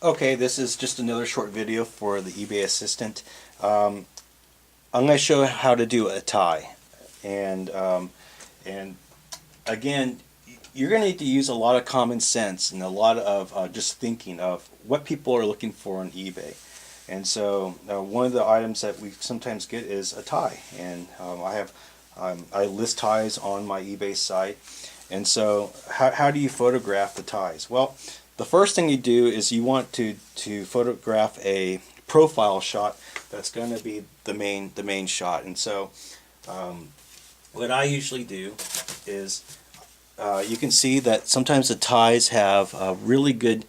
Okay, this is just another short video for the eBay Assistant. I'm going to show how to do a tie, and again, you're going to need to use a lot of common sense and a lot of just thinking of what people are looking for on eBay. And so one of the items that we sometimes get is a tie, and I list ties on my eBay site. And so how do you photograph the ties? Well, the first thing you do is you want to photograph a profile shot that's going to be the main shot. And so what I usually do is you can see that sometimes the ties have really good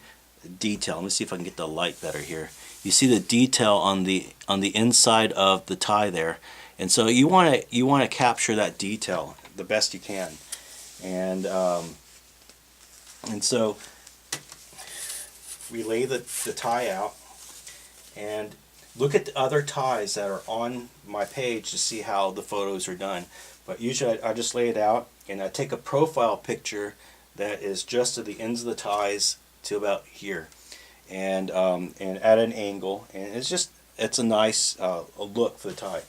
detail. Let me see if I can get the light better here. You see the detail on the inside of the tie there, and so you want to capture that detail the best you can, and so we lay the tie out and look at the other ties that are on my page to see how the photos are done. But usually I just lay it out and I take a profile picture that is just at the ends of the ties to about here, and at an angle, and it's a nice look for the tie.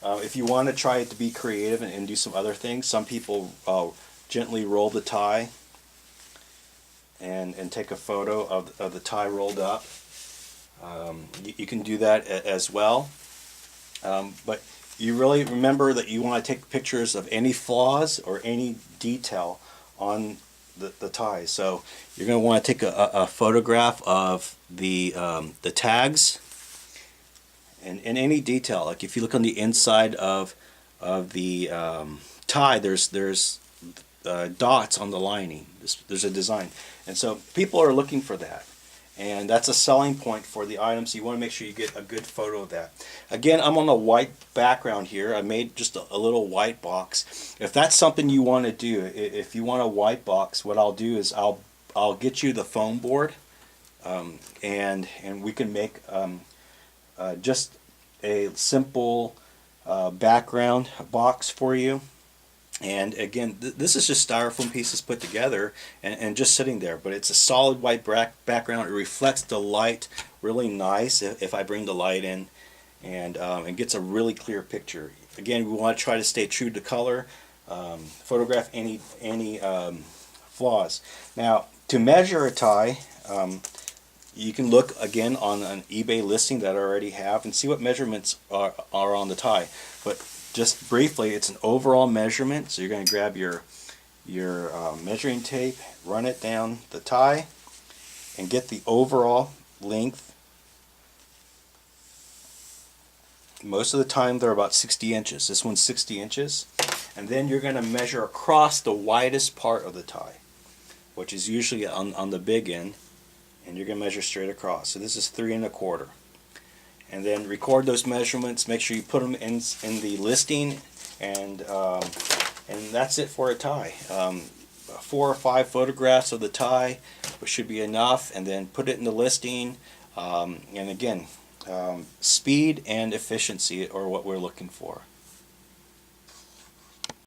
If you want to try it to be creative and do some other things, some people gently roll the tie and take a photo of the tie rolled up. You can do that as well, but you really remember that you want to take pictures of any flaws or any detail on the tie. So you're going to want to take a photograph of the tags and any detail. Like if you look on the inside of the tie, there's dots on the lining. There's a design, and so people are looking for that, and that's a selling point for the item. So you want to make sure you get a good photo of that. Again, I'm on a white background here. I made just a little white box. If that's something you want to do, if you want a white box, what I'll do is I'll get you the foam board, and we can make just a simple background box for you. And again, this is just styrofoam pieces put together and just sitting there, but it's a solid white background. It reflects the light really nice if I bring the light in, and gets a really clear picture. Again, we want to try to stay true to color, photograph any flaws. Now, to measure a tie, you can look again on an eBay listing that I already have and see what measurements are on the tie. But just briefly, it's an overall measurement. So you're going to grab your measuring tape, run it down the tie, and get the overall length. Most of the time they're about 60 inches. This one's 60 inches. And then you're going to measure across the widest part of the tie, which is usually on the big end, and you're going to measure straight across. So this is 3 1/4. And then record those measurements. Make sure you put them in the listing, and that's it for a tie. 4 or 5 photographs of the tie should be enough, and then put it in the listing. And again, speed and efficiency are what we're looking for.